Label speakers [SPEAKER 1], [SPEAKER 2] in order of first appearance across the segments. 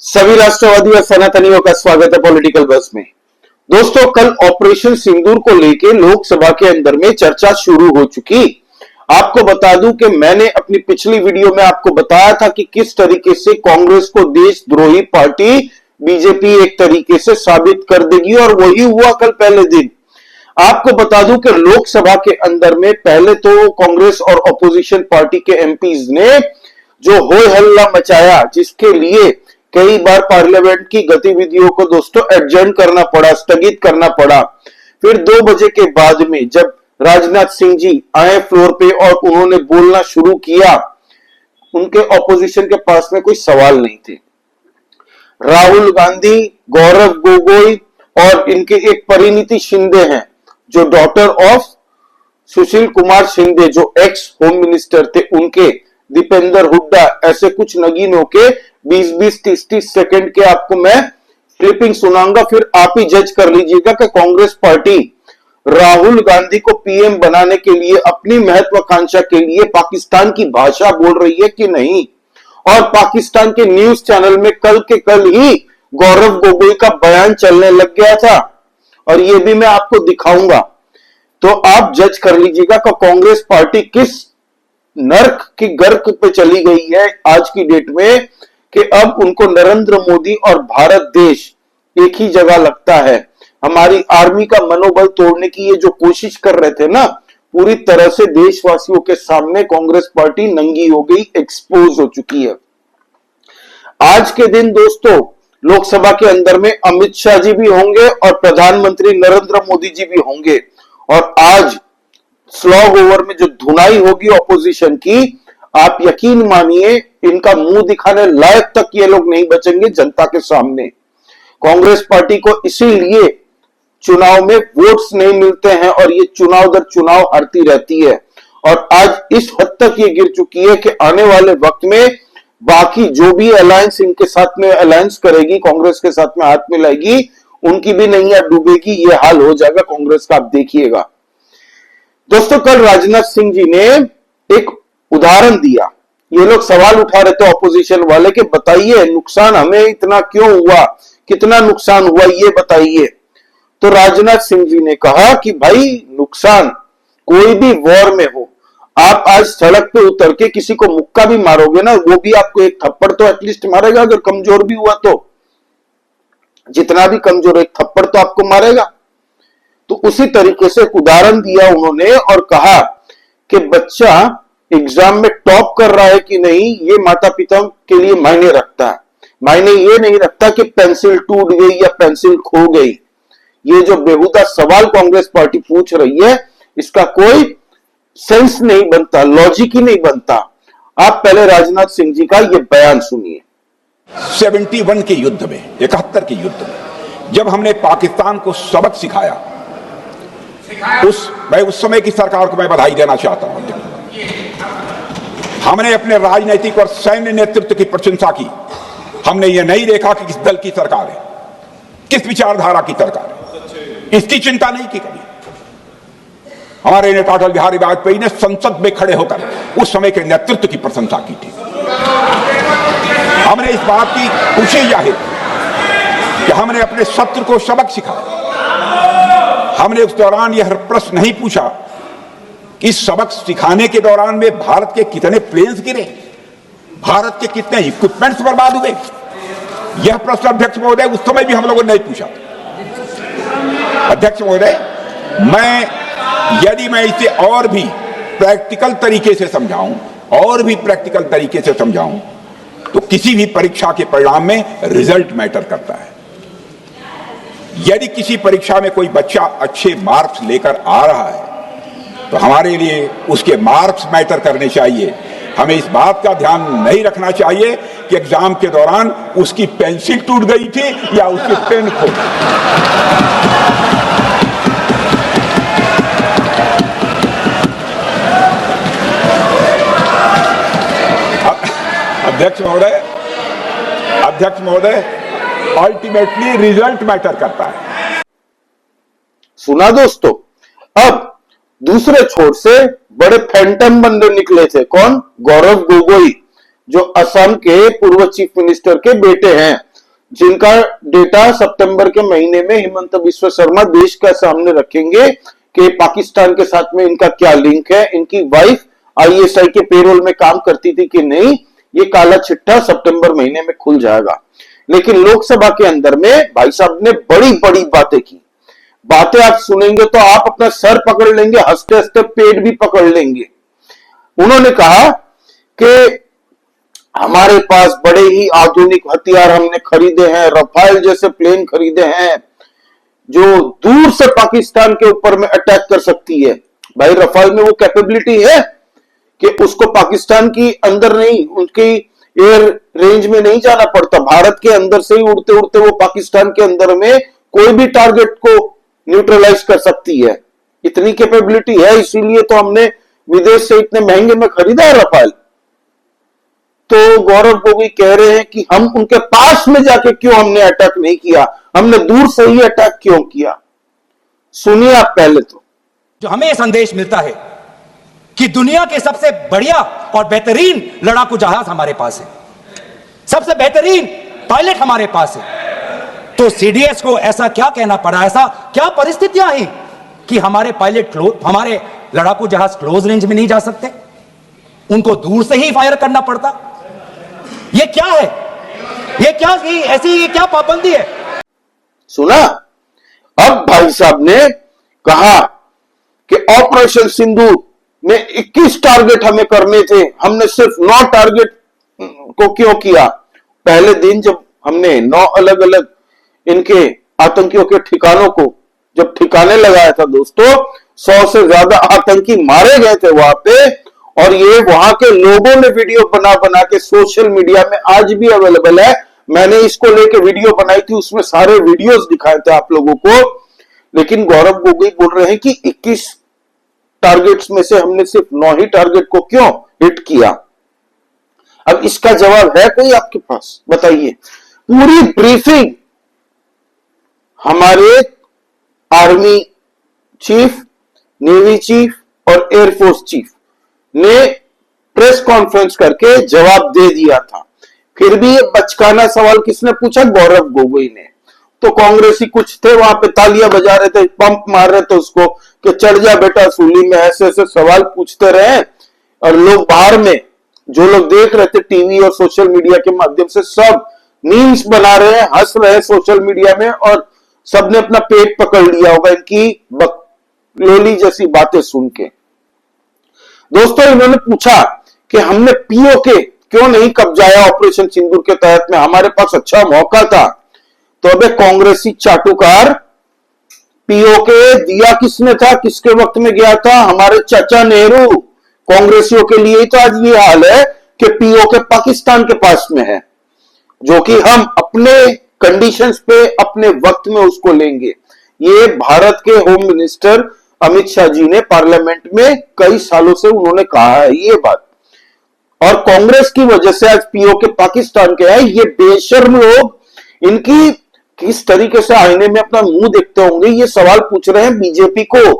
[SPEAKER 1] सभी राष्ट्रवादी और सनातनियों का स्वागत है पॉलिटिकल बस में। दोस्तों, कल ऑपरेशन सिंदूर को लेकर लोकसभा के अंदर में चर्चा शुरू हो चुकी। आपको बता दूं कि मैंने अपनी पिछली वीडियो में आपको बताया था कि किस तरीके से कांग्रेस को देशद्रोही पार्टी बीजेपी एक तरीके से साबित कर देगी, और वही हुआ कल पहले दिन। आपको बता दूं कि लोकसभा के अंदर में पहले तो कांग्रेस और ऑपोजिशन पार्टी के एमपीज ने जो हो हल्ला मचाया, जिसके लिए कई बार पार्लियामेंट की गतिविधियों को दोस्तों एडजर्न करना पड़ा, स्थगित करना पड़ा। फिर 2 बजे के बाद में जब राजनाथ सिंह जी आए फ्लोर पे और उन्होंने बोलना शुरू किया, उनके ऑपोजिशन के पास में कोई सवाल नहीं थे। राहुल गांधी, गौरव गोगोई और इनके एक परिणीति शिंदे हैं, जो डॉटर ऑफ सुशील कुमार शिंदे, जो एक्स होम मिनिस्टर थे, उनके दीपेंद्र हुड्डा, ऐसे कुछ नगीनों के 20-20, 30-30 सेकंड के आपको मैं क्लिपिंग सुनाऊंगा। फिर आप ही जज कर लीजिएगा कि कांग्रेस पार्टी राहुल गांधी को पीएम बनाने के लिए अपनी महत्वाकांक्षा के लिए पाकिस्तान की भाषा बोल रही है कि नहीं। और पाकिस्तान के न्यूज चैनल में कल के कल ही गौरव गोगोई का बयान चलने लग गया था, और यह भी मैं आपको दिखाऊंगा। तो आप जज कर लीजिएगा कि कांग्रेस पार्टी किस नर्क की गर्क पे चली गई है आज की डेट में, कि अब उनको नरेंद्र मोदी और भारत देश एक ही जगह लगता है। हमारी आर्मी का मनोबल तोड़ने की ये जो कोशिश कर रहे थे ना, पूरी तरह से देशवासियों के सामने कांग्रेस पार्टी नंगी हो गई, एक्सपोज हो चुकी है। आज के दिन दोस्तों लोकसभा के अंदर में अमित शाह जी भी होंगे और प्रधानमंत्री नरेंद्र मोदी जी भी होंगे, और आज स्लॉग ओवर में जो धुनाई होगी ऑपोजिशन की, आप यकीन मानिए इनका मुंह दिखाने लायक तक ये लोग नहीं बचेंगे जनता के सामने। कांग्रेस पार्टी को इसीलिए चुनाव में वोट्स नहीं मिलते हैं और ये चुनाव दर चुनाव हारती रहती है, और आज इस हद तक ये गिर चुकी है कि आने वाले वक्त में बाकी जो भी अलायंस इनके साथ में अलायंस करेगी, कांग्रेस के साथ में हाथ मिलाएगी, उनकी भी नैया डूबेगी। ये हाल हो जाएगा कांग्रेस का, आप देखिएगा। दोस्तों, कल राजनाथ सिंह जी ने एक उदाहरण दिया। ये लोग सवाल उठा रहे थे ऑपोजिशन वाले कि बताइए नुकसान हमें इतना क्यों हुआ, कितना नुकसान हुआ, ये बताइए। तो राजनाथ सिंह जी ने कहा कि भाई नुकसान कोई भी वॉर में हो, आप आज सड़क पे उतर के किसी को मुक्का भी मारोगे ना, वो भी आपको एक थप्पड़ तो एटलीस्ट मारेगा, अगर कमजोर भी हुआ तो। जितना भी कमजोर, एक थप्पड़ तो आपको मारेगा। तो उसी तरीके से एक उदाहरण दिया उन्होंने और कहा कि बच्चा एग्जाम में टॉप कर रहा है कि नहीं, ये माता पिता के लिए मायने रखता है। मायने ये नहीं रखता कि पेंसिल टूट गई या पेंसिल खो गई। ये जो बेहुदा सवाल कांग्रेस पार्टी पूछ रही है, इसका कोई सेंस नहीं बनता, लॉजिक ही नहीं बनता। आप पहले राजनाथ सिंह जी का ये बयान सुनिए।
[SPEAKER 2] 71 के युद्ध में, 71 के युद्ध में जब हमने पाकिस्तान को सबक सिखाया, उस समय की सरकार को मैं बधाई देना चाहता हूं। हमने अपने राजनीतिक और सैन्य नेतृत्व की प्रशंसा की। हमने यह नहीं देखा कि किस दल की सरकार है, किस विचारधारा की सरकार है, इसकी चिंता नहीं की कभी। हमारे नेता अटल बिहारी वाजपेयी ने संसद में खड़े होकर उस समय के नेतृत्व की प्रशंसा की थी। हमने इस बात की खुशी जाहिर कि हमने अपने शत्रु को सबक सिखाया। हमने उस दौरान यह प्रश्न नहीं पूछा इस सबक सिखाने के दौरान में भारत के कितने प्लेन्स गिरे, भारत के कितने इक्विपमेंट्स बर्बाद हुए। यह प्रश्न अध्यक्ष महोदय उस समय भी हम लोगों ने नहीं पूछा। अध्यक्ष महोदय, यदि मैं इसे और भी प्रैक्टिकल तरीके से समझाऊं, तो किसी भी परीक्षा के परिणाम में रिजल्ट मैटर करता है। यदि किसी परीक्षा में कोई बच्चा अच्छे मार्क्स लेकर आ रहा है, तो हमारे लिए उसके मार्क्स मैटर करने चाहिए। हमें इस बात का ध्यान नहीं रखना चाहिए कि एग्जाम के दौरान उसकी पेंसिल टूट गई थी या उसकी पेन खो गई। अध्यक्ष महोदय, अल्टीमेटली रिजल्ट मैटर करता है।
[SPEAKER 1] सुना दोस्तों। अब दूसरे छोर से बड़े फैंटम बंदे निकले थे। कौन? गौरव गोगोई, जो असम के पूर्व चीफ मिनिस्टर के बेटे हैं। जिनका डेटा सितंबर के महीने में हिमंत बिस्वा शर्मा देश का सामने रखेंगे कि पाकिस्तान के साथ में इनका क्या लिंक है, इनकी वाइफ आईएसआई के पेरोल में काम करती थी कि नहीं, ये काला चिट्ठा सितंबर महीने में खुल जाएगा। लेकिन लोकसभा के अंदर में भाई साहब ने बड़ी बड़ी बातें की। बातें आप सुनेंगे तो आप अपना सर पकड़ लेंगे, हंसते हंसते पेट भी पकड़ लेंगे। उन्होंने कहा कि हमारे पास बड़े ही आधुनिक हथियार हमने खरीदे हैं, रफाल जैसे प्लेन खरीदे हैं जो दूर से पाकिस्तान के ऊपर में अटैक कर सकती है। भाई रफाल में वो कैपेबिलिटी है कि उसको पाकिस्तान की अंदर नहीं, उनकी एयर रेंज में नहीं जाना पड़ता, भारत के अंदर से ही उड़ते उड़ते वो पाकिस्तान के अंदर में कोई भी टारगेट को न्यूट्रलाइज कर सकती है। इतनी कैपेबिलिटी है, इसीलिए तो हमने विदेश से इतने महंगे में खरीदा है रफाल। तो गौरव गोगोई कह रहे हैं कि हम उनके पास में जाके क्यों हमने अटैक नहीं किया, हमने दूर से ही अटैक क्यों किया। सुनिए आप पहले तो।
[SPEAKER 3] जो हमें यह संदेश मिलता है कि दुनिया के सबसे बढ़िया और बेहतरीन लड़ाकू जहाज हमारे पास है, सबसे बेहतरीन पायलट हमारे पास है, तो सीडीएस को ऐसा क्या कहना पड़ा, ऐसा क्या परिस्थितियां हैं कि हमारे पायलट हमारे लड़ाकू जहाज क्लोज रेंज में नहीं जा सकते, उनको दूर से ही फायर करना पड़ता। ये क्या है, ये क्या ऐसी क्या पाबंदी है।
[SPEAKER 1] सुना। अब भाई साहब ने कहा कि ऑपरेशन सिंदूर में 21 टारगेट हमें करने थे, हमने सिर्फ 9 टारगेट को क्यों किया। पहले दिन जब हमने 9 अलग अलग इनके आतंकियों के ठिकानों को जब ठिकाने लगाया था दोस्तों, 100 से ज्यादा आतंकी मारे गए थे वहां पे, और ये वहां के लोगों ने वीडियो बना बना के सोशल मीडिया में आज भी अवेलेबल है। मैंने इसको लेके वीडियो बनाई थी, उसमें सारे वीडियोस दिखाए थे आप लोगों को। लेकिन गौरव गोगोई बोल रहे हैं कि 21 टारगेट्स में से हमने सिर्फ 9 ही टारगेट को क्यों हिट किया। अब इसका जवाब है कोई आपके पास, बताइए। पूरी ब्रीफिंग हमारे आर्मी चीफ, नेवी चीफ और एयरफोर्स चीफ ने प्रेस कॉन्फ्रेंस करके जवाब दे दिया था। फिर भी ये बचकाना सवाल किसने पूछा, गौरव गोगोई ने। तो कांग्रेसी कुछ थे वहां पे तालियां बजा रहे थे, पंप मार रहे थे उसको कि चढ़ जा बेटा सूली में, ऐसे ऐसे सवाल पूछते रहे। और लोग बाहर में जो लोग देख रहे थे टीवी और सोशल मीडिया के माध्यम से, सब मीम्स बना रहे हैं, हंस रहे हैं सोशल मीडिया में, और सबने अपना पेट पकड़ लिया होगा इनकी बकलोली जैसी बातें सुन के। दोस्तों इन्होंने पूछा कि हमने पीओके क्यों नहीं कब्जाया ऑपरेशन सिंदूर के तहत में, हमारे पास अच्छा मौका था। तो अबे कांग्रेसी चाटुकार, पीओके दिया किसने था, किसके वक्त में गया था, हमारे चाचा नेहरू। कांग्रेसियों के लिए ही तो आज ये हाल है कि पीओके पाकिस्तान के पास में है, जो कि हम अपने कंडीशंस पे अपने वक्त में उसको लेंगे। ये भारत के होम मिनिस्टर अमित शाह जी ने पार्लियामेंट में कई सालों से उन्होंने कहा है ये बात। और कांग्रेस की वजह से आज पीओके पाकिस्तान के है। ये बेशर्म लोग, इनकी किस तरीके से आईने में अपना मुंह देखते होंगे। ये सवाल पूछ रहे हैं बीजेपी को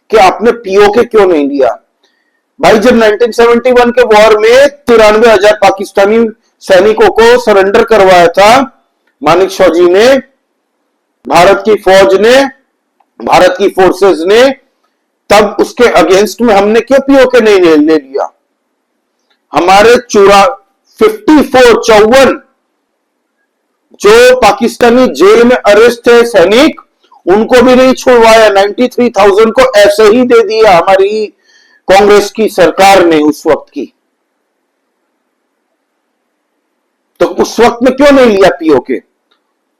[SPEAKER 1] कि आपने पीओके क्यों नहीं लिया। भाई जब 1971 के वॉर में 93,000 पाकिस्तानी सैनिकों को सरेंडर करवाया था मानेकशॉ जी ने, भारत की फौज ने, भारत की फोर्सेस ने, तब उसके अगेंस्ट में हमने क्यों पीओके नहीं ले लिया। हमारे 54 जो पाकिस्तानी जेल में अरेस्ट थे सैनिक, उनको भी नहीं छुड़वाया। 93,000 को ऐसे ही दे दिया हमारी कांग्रेस की सरकार ने उस वक्त की। तो उस वक्त में क्यों नहीं लिया पीओके।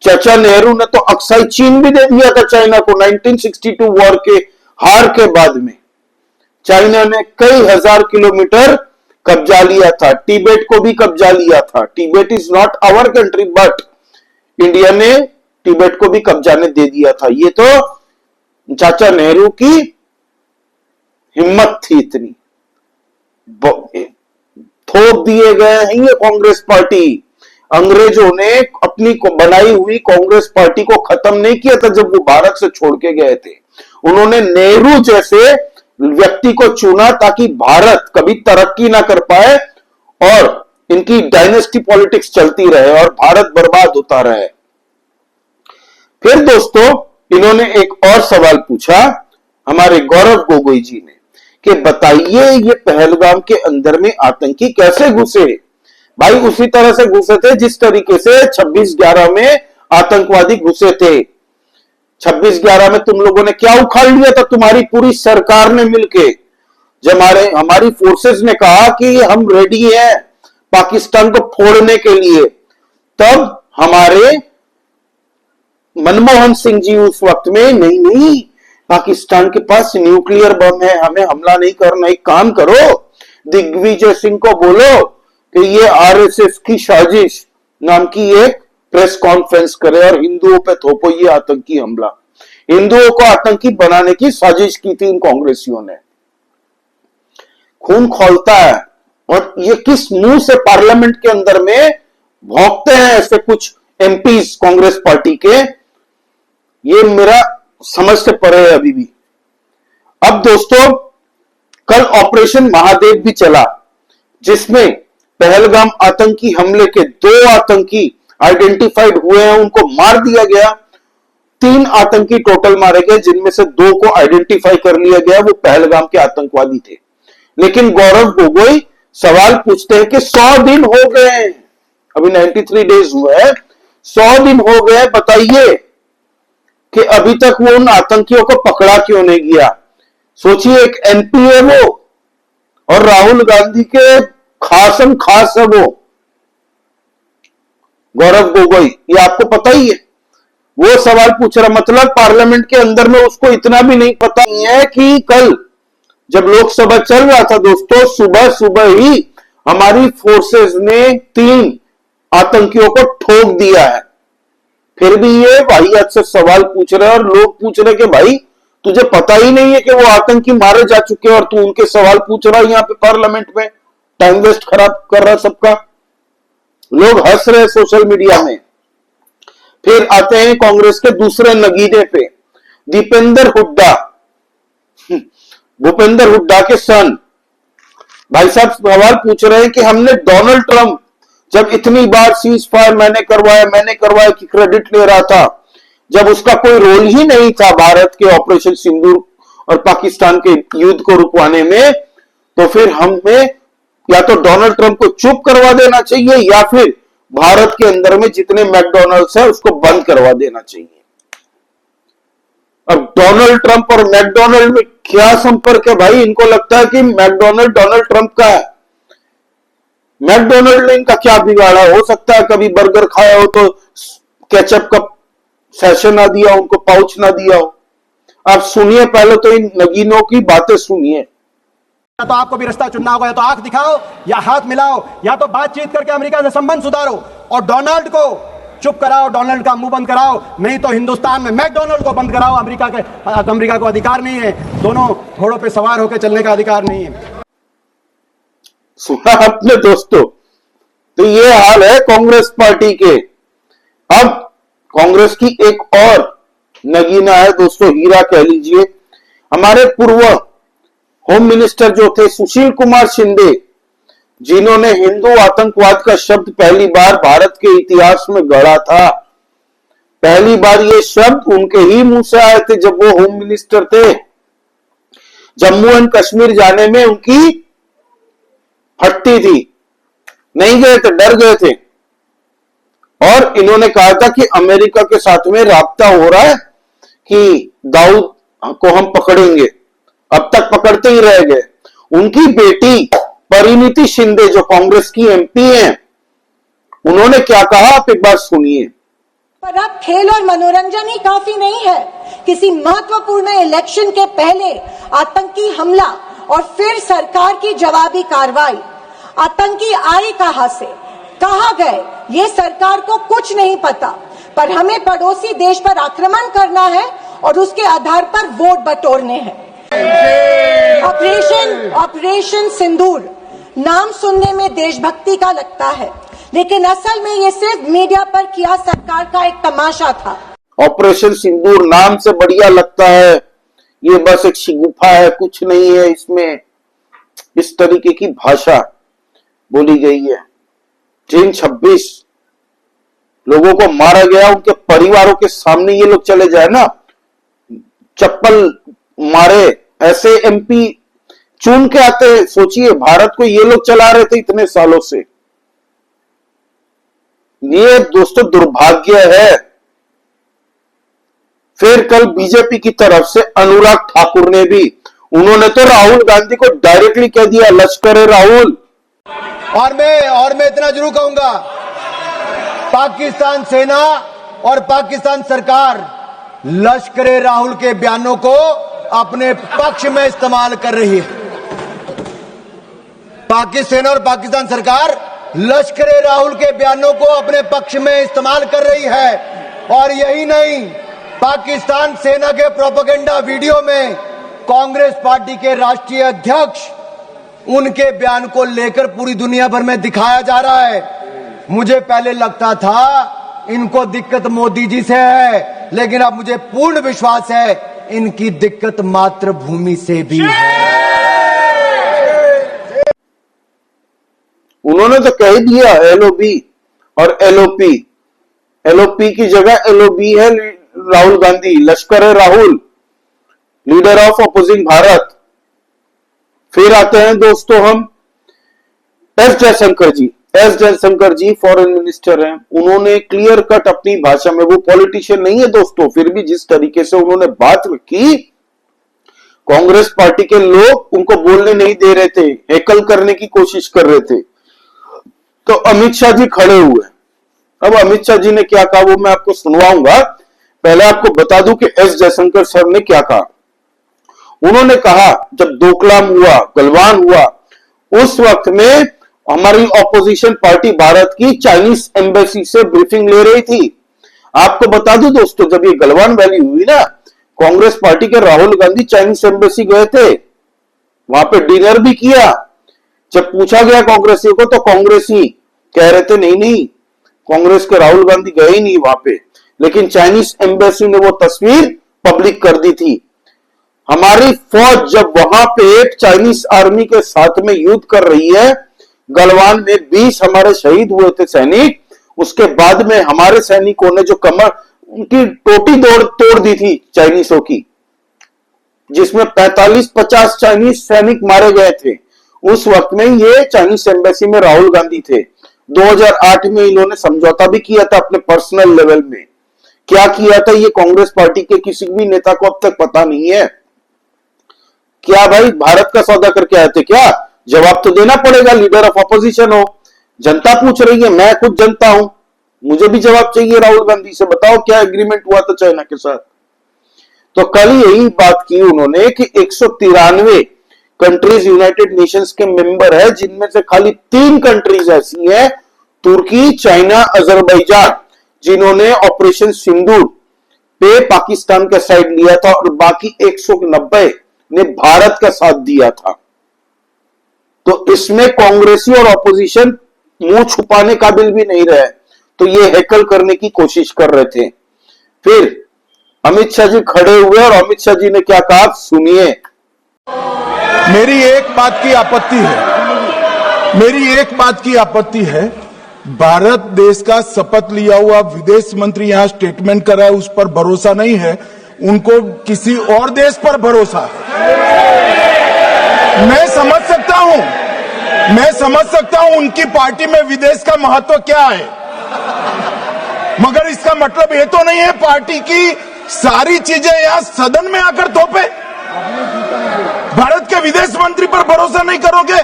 [SPEAKER 1] चाचा नेहरू ने तो अक्साई चीन भी दे दिया था चाइना को 1962 वॉर के हार के बाद में। चाइना ने कई हजार किलोमीटर कब्जा लिया था, तिब्बत को भी कब्जा लिया था। Tibet is not our country, but India ने तिब्बत को भी कब्जा ने दे दिया था। ये तो चाचा नेहरू की हिम्मत थी इतनी। थोप दिए गए हैं ये कांग्रेस पार्टी। अंग्रेजों ने अपनी बनाई हुई कांग्रेस पार्टी को खत्म नहीं किया था जब वो भारत से छोड़ के गए थे। उन्होंने नेहरू जैसे व्यक्ति को चुना ताकि भारत कभी तरक्की ना कर पाए और इनकी डायनेस्टी पॉलिटिक्स चलती रहे और भारत बर्बाद होता रहे। फिर दोस्तों इन्होंने एक और सवाल पूछा हमारे गौरव गोगोई जी ने कि बताइए ये पहलगाम के अंदर में आतंकी कैसे घुसे। भाई उसी तरह से घुसे थे जिस तरीके से 26/11 में आतंकवादी घुसे थे। 26/11 में तुम लोगों ने क्या उखाड़ लिया था, तुम्हारी पूरी सरकार ने मिलके, जब हमारी फोर्सेस ने कहा कि हम रेडी हैं पाकिस्तान को फोड़ने के लिए, तब हमारे मनमोहन सिंह जी उस वक्त में नहीं पाकिस्तान के पास न्यूक्लियर बम है, हमें हमला नहीं करना, एक काम करो दिग्विजय सिंह को बोलो कि ये आरएसएस की साजिश नाम की एक प्रेस कॉन्फ्रेंस करे और हिंदुओं पे थोपो ये आतंकी हमला। हिंदुओं को आतंकी बनाने की साजिश की थी इन कांग्रेसियों ने। खून खौलता है और ये किस मुंह से पार्लियामेंट के अंदर में भौंकते हैं ऐसे कुछ एमपीज कांग्रेस पार्टी के, ये मेरा समझ से परे है अभी भी। अब दोस्तों कल ऑपरेशन महादेव भी चला जिसमें पहलगाम आतंकी हमले के 2 आतंकी आइडेंटिफाइड हुए हैं, उनको मार दिया गया। 3 आतंकी टोटल मारे गए जिनमें से 2 को आइडेंटिफाई कर लिया गया, वो पहलगाम के आतंकवादी थे। लेकिन गौरव गोगोई सवाल पूछते हैं कि 100 दिन हो गए हैं, अभी 93 डेज हुए हैं, 100 दिन हो गए, बताइए कि अभी तक वो उन आतंकियों को पकड़ा क्यों नहीं गया। सोचिए एक एमपी है वो और राहुल गांधी के खासम खास है वो गौरव गोगोई, ये आपको पता ही है। वो सवाल पूछ रहा, मतलब पार्लियामेंट के अंदर में उसको इतना भी नहीं पता नहीं है कि कल जब लोकसभा चल रहा था दोस्तों, सुबह सुबह ही हमारी फोर्सेस ने 3 आतंकियों को ठोक दिया है। फिर भी ये वाहियात से सवाल पूछ रहे हैं और लोग पूछ रहे कि भाई तुझे पता ही नहीं है कि वो आतंकी मारे जा चुके हैं और तू उनके सवाल पूछ रहा है यहां पे पार्लियामेंट में, टाइम वेस्ट खराब कर रहा है सबका। लोग हंस रहे सोशल मीडिया में। फिर आते हैं कांग्रेस के दूसरे नगीने पे, दीपेंद्र हुड्डा, भूपेंद्र हुड्डा के सन। भाई साहब सवाल पूछ रहे हैं कि हमने डोनाल्ड ट्रंप जब इतनी बार सीज फायर मैंने करवाया कि क्रेडिट ले रहा था, जब उसका कोई रोल ही नहीं था भारत के ऑपरेशन सिंदूर और पाकिस्तान के युद्ध को रुकवाने में, तो फिर हमें या तो डोनाल्ड ट्रंप को चुप करवा देना चाहिए या फिर भारत के अंदर में जितने मैकडोनल्ड्स है उसको बंद करवा देना चाहिए। अब डोनाल्ड ट्रंप और मैकडोनल्ड में क्या संपर्क है भाई? इनको लगता है कि मैकडोनल्ड डोनाल्ड ट्रंप का है। मैकडोनल्ड ने इनका क्या बिगाड़ा? हो सकता है कभी बर्गर खाया हो तो केचप का सेशन ना दिया उनको, पाउच ना दिया हो। आप सुनिए पहले तो इन नगीनों की बातें सुनिए।
[SPEAKER 4] या तो आपको भी रास्ता चुनना होगा, या तो आंख दिखाओ या हाथ मिलाओ, या तो बातचीत करके अमेरिका से संबंध सुधारो और डोनाल्ड को चुप कराओ, डोनाल्ड का मुंह बंद कराओ, नहीं तो हिंदुस्तान में मैकडोनल्ड को बंद कराओ। अमेरिका को अधिकार नहीं है, दोनों घोड़ों पे सवार होकर चलने का अधिकार नहीं है।
[SPEAKER 1] सुना अपने दोस्तों, तो ये हाल है कांग्रेस पार्टी के। अब कांग्रेस की एक और नगीना है दोस्तों, हीरा कह लीजिए। हमारे पूर्व होम मिनिस्टर जो थे सुशील कुमार शिंदे, जिन्होंने हिंदू आतंकवाद का शब्द पहली बार भारत के इतिहास में गढ़ा था। पहली बार ये शब्द उनके ही मुंह से आए थे जब वो होम मिनिस्टर थे। जम्मू एंड कश्मीर जाने में उनकी फटती थी, नहीं गए थे, डर गए थे। और इन्होंने कहा था कि अमेरिका के साथ में राब्ता हो रहा है कि दाऊद को हम पकड़ेंगे। अब तक पकड़ते ही रह गए। उनकी बेटी परिणीति शिंदे जो कांग्रेस की एमपी हैं, उन्होंने क्या कहा आप एक बार सुनिए।
[SPEAKER 5] पर अब खेल और मनोरंजन ही काफी नहीं है। किसी महत्वपूर्ण इलेक्शन के पहले आतंकी हमला और फिर सरकार की जवाबी कार्रवाई। आतंकी आए कहां से, कहां गए, ये सरकार को कुछ नहीं पता, पर हमें पड़ोसी देश पर आक्रमण करना है और उसके आधार पर वोट बटोरने हैं। ऑपरेशन सिंदूर नाम सुनने में देशभक्ति का लगता है, लेकिन असल में ये सिर्फ मीडिया पर किया सरकार का एक तमाशा था।
[SPEAKER 1] ऑपरेशन सिंदूर नाम से बढ़िया लगता है, ये बस एक शिगुफा है, कुछ नहीं है इसमें। इस तरीके की भाषा बोली गई है। जिन 26 लोगों को मारा गया, उनके परिवारों के सामने ये लोग चले जाए ना, चप्पल मारे, ऐसे एमपी चुन के आते हैं। सोचिए, भारत को ये लोग चला रहे थे इतने सालों से। ये दोस्तों दुर्भाग्य है। फिर कल बीजेपी की तरफ से अनुराग ठाकुर ने भी, उन्होंने तो राहुल गांधी को डायरेक्टली कह दिया, लश्कर राहुल।
[SPEAKER 6] और मैं इतना जरूर कहूंगा, पाकिस्तान सेना और पाकिस्तान सरकार लश्कर राहुल के बयानों को अपने पक्ष में इस्तेमाल कर रही है। पाकिस्तान सेना और पाकिस्तान सरकार लश्कर राहुल के बयानों को अपने पक्ष में इस्तेमाल कर रही है। और यही नहीं, पाकिस्तान सेना के प्रोपेगेंडा वीडियो में कांग्रेस पार्टी के राष्ट्रीय अध्यक्ष उनके बयान को लेकर पूरी दुनिया भर में दिखाया जा रहा है। मुझे पहले लगता था इनको दिक्कत मोदी जी से है, लेकिन अब मुझे पूर्ण विश्वास है इनकी दिक्कत मातृभूमि से भी है।
[SPEAKER 1] उन्होंने तो कह दिया एलओबी और एलओपी। एलओपी की जगह एलओबी है राहुल गांधी, लश्कर Rahul, leader of opposing Bharat. फिर आते हैं दोस्तों हम एस जयशंकर जी। एस जयशंकर जी फॉरेन मिनिस्टर हैं। उन्होंने क्लियर कट अपनी भाषा में, वो पॉलिटिशियन नहीं है दोस्तों, फिर भी जिस तरीके से उन्होंने बात रखी, कांग्रेस पार्टी के लोग उनको बोलने नहीं दे रहे थे, हेकल करने की कोशिश कर रहे थे। तो अमित शाह जी खड़े हुए। अब अमित शाह जी ने क्या कहा वो मैं आपको सुनवाऊंगा। पहले आपको बता दूं कि एस जयशंकर सर ने क्या कहा। उन्होंने कहा जब डोकलाम हुआ, गलवान हुआ, उस वक्त में हमारी ऑपोजिशन पार्टी भारत की चाइनीज एम्बेसी से ब्रीफिंग ले रही थी। आपको बता दूं दोस्तों, जब ये गलवान वैली हुई ना, कांग्रेस पार्टी के राहुल गांधी चाइनीज एम्बेसी गए थे, वहां पे डिनर भी किया। जब पूछा गया कांग्रेसियों को तो कांग्रेसी कह रहे थे नहीं, कांग्रेस के राहुल गांधी गए ही नहीं वहां पे, लेकिन चाइनीज एम्बेसी ने वो तस्वीर पब्लिक कर दी थी। हमारी फौज जब वहां पे चाइनीज आर्मी के साथ में युद्ध कर रही है, गलवान में 20 हमारे शहीद हुए थे सैनिक। उसके बाद में हमारे सैनिकों ने जो कमर, उनकी टोटी तोड़ दी थी चाइनीजों की, जिसमें 45-50 चाइनीज सैनिक मारे गए थे। उस वक्त में ये चाइनीज एम्बेसी में राहुल गांधी थे। 2008 में इन्होंने समझौता भी किया था अपने पर्सनल लेवल में। क्या किया था ये कांग्रेस पार्टी के किसी भी नेता को अब तक पता नहीं है। क्या भाई भारत का सौदा करके आए थे क्या? जवाब तो देना पड़ेगा, लीडर ऑफ अपोजिशन हो। जनता पूछ रही है, मैं खुद जनता हूं, मुझे भी जवाब चाहिए राहुल गांधी से। बताओ क्या एग्रीमेंट हुआ था चाइना के साथ? तो कल यही बात की उन्होंने कि 193 कंट्रीज यूनाइटेड नेशंस के मेंबर है, जिनमें से खाली 3 कंट्रीज ऐसी हैं, तुर्की, चाइना, अजरबैजान, जिन्होंने ऑपरेशन सिंदूर पे पाकिस्तान का साइड लिया था, और बाकी 190 ने भारत का साथ दिया था। तो इसमें कांग्रेसी और ऑपोजिशन मुंह छुपाने काबिल भी नहीं रहे, तो ये हैकल करने की कोशिश कर रहे थे। फिर अमित शाह जी खड़े हुए और अमित शाह जी ने क्या कहा सुनिए।
[SPEAKER 7] मेरी एक बात की आपत्ति है, भारत देश का शपथ लिया हुआ विदेश मंत्री यहां स्टेटमेंट कर रहा है, उस पर भरोसा नहीं है, उनको किसी और देश पर भरोसा है। मैं समझ सकता हूं उनकी पार्टी में विदेश का महत्व क्या है, मगर इसका मतलब ये तो नहीं है पार्टी की सारी चीजें यहां सदन में आकर थोपे। भारत के विदेश मंत्री पर भरोसा नहीं करोगे?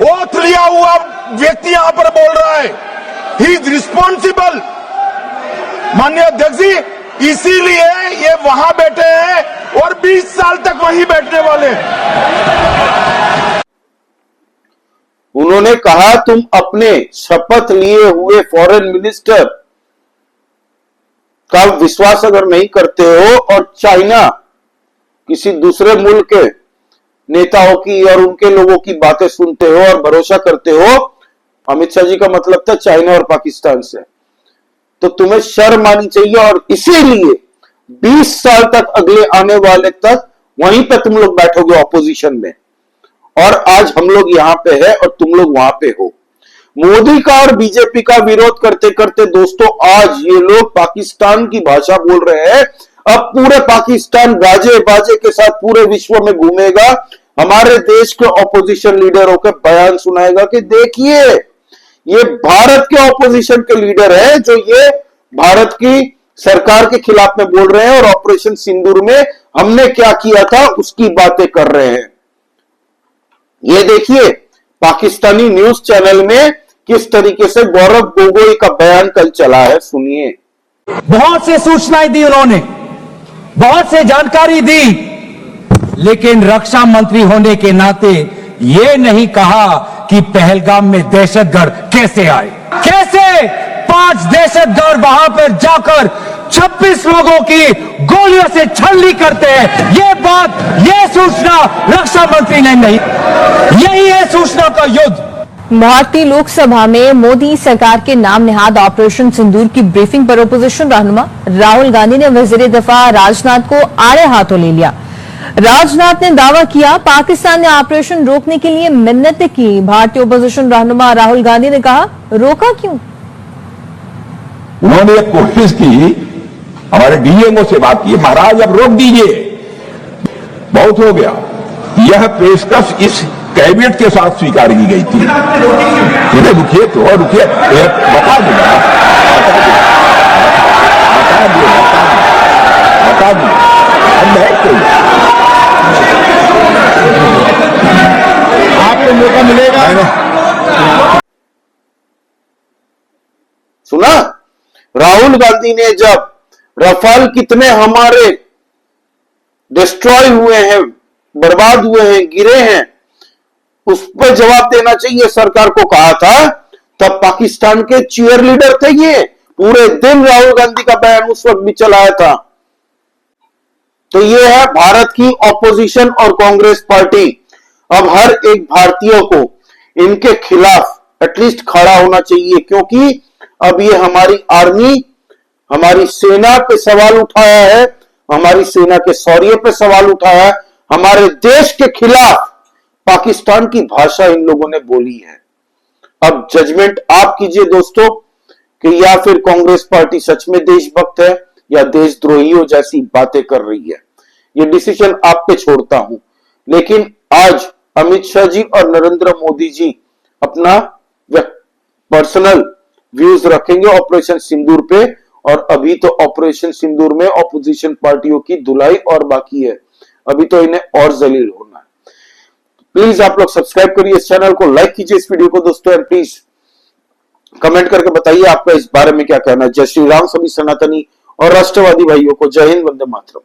[SPEAKER 7] ओथ लिया हुआ व्यक्ति यहां पर बोल रहा है, ही इज रिस्पॉन्सिबल। माननीय अध्यक्ष जी, इसीलिए ये वहां बैठे हैं और 20 साल तक वहीं बैठने वाले हैं।
[SPEAKER 1] उन्होंने कहा तुम अपने शपथ लिए हुए फॉरेन मिनिस्टर का विश्वास अगर नहीं करते हो और चाइना किसी दूसरे मुल्क के नेताओं की और उनके लोगों की बातें सुनते हो और भरोसा करते हो, अमित शाह जी का मतलब था चाइना और पाकिस्तान से, तो तुम्हें शर्म आनी चाहिए। और इसीलिए 20 साल तक अगले आने वाले तक वहीं पे तुम लोग बैठोगे ऑपोजिशन में, और आज हम लोग यहां पे है और तुम लोग वहां पे हो। मोदी का और बीजेपी का विरोध करते करते दोस्तों आज ये लोग पाकिस्तान की भाषा बोल रहे हैं। अब पूरे पाकिस्तान गाजे बाजे के साथ पूरे विश्व में घूमेगा, हमारे देश के ऑपोजिशन लीडरों के बयान सुनाएगा कि देखिए ये भारत के ऑपोजिशन के लीडर हैं जो ये भारत की सरकार के खिलाफ में बोल रहे हैं और ऑपरेशन सिंदूर में हमने क्या किया था उसकी बातें कर रहे हैं। ये देखिए पाकिस्तानी न्यूज चैनल में किस तरीके से गौरव गोगोई का बयान कल चला है, सुनिए।
[SPEAKER 3] बहुत से सूचनाएं दी उन्होंने, बहुत से जानकारी दी, लेकिन रक्षा मंत्री होने के नाते ये नहीं कहा कि पहलगाम में दहशतगर्द कैसे आए, कैसे 5 दहशतगर्द वहां पर जाकर 26 लोगों की गोलियों से छलनी करते हैं। ये बात, ये सूचना रक्षा मंत्री ने नहीं, यही है सूचना का युद्ध।
[SPEAKER 8] भारतीय लोकसभा में मोदी सरकार के नाम नेहाद ऑपरेशन सिंदूर की ब्रीफिंग पर ओपोजिशन रहनुमा राहुल गांधी ने वजीर दफा राजनाथ को आड़े हाथों ले लिया। राजनाथ ने दावा किया पाकिस्तान ने ऑपरेशन रोकने के लिए मिन्नतें की। भारतीय ओपोजिशन रहनुमा राहुल गांधी ने कहा रोका क्यों?
[SPEAKER 2] उन्होंने एक कोशिश की, हमारे डीएमओ से बात की, महाराज अब रोक दीजिए, बहुत हो गया। यह पेशकश इस कैबिनेट के साथ स्वीकार की गई थी। रुकिए तो रुकिए, बता दूंगा, बता दूंगा। आपको मौका मिलेगा।
[SPEAKER 1] सुना राहुल गांधी ने जब रफाल कितने हमारे डिस्ट्रॉय हुए हैं, बर्बाद हुए हैं, गिरे हैं, उस पर जवाब देना चाहिए सरकार को कहा था, तब पाकिस्तान के चीयर लीडर थे ये। पूरे दिन राहुल गांधी का बयान उस वक्त भी चलाया था। तो ये है भारत की ऑपोजिशन और कांग्रेस पार्टी। अब हर एक भारतीय को इनके खिलाफ एटलीस्ट खड़ा होना चाहिए, क्योंकि अब ये हमारी आर्मी, हमारी सेना पे सवाल उठाया है, हमारी सेना के शौर्य पे सवाल उठाया है, हमारे देश के खिलाफ पाकिस्तान की भाषा इन लोगों ने बोली है। अब जजमेंट आप कीजिए दोस्तों कि या फिर कांग्रेस पार्टी सच में देशभक्त है या देशद्रोहियों जैसी बातें कर रही है। ये डिसीजन आप पे छोड़ता हूं। लेकिन आज अमित शाह जी और नरेंद्र मोदी जी अपना पर्सनल व्यूज रखेंगे ऑपरेशन सिंदूर पे, और अभी तो ऑपरेशन सिंदूर में ऑपोजिशन पार्टियों की धुलाई और बाकी है, अभी तो इन्हें और जलील होना है। प्लीज आप लोग सब्सक्राइब करिए इस चैनल को, लाइक कीजिए इस वीडियो को दोस्तों, एंड प्लीज कमेंट करके बताइए आपका इस बारे में क्या कहना है। जय श्री राम सभी सनातनी और राष्ट्रवादी भाइयों को। जय हिंद, वंदे मातरम।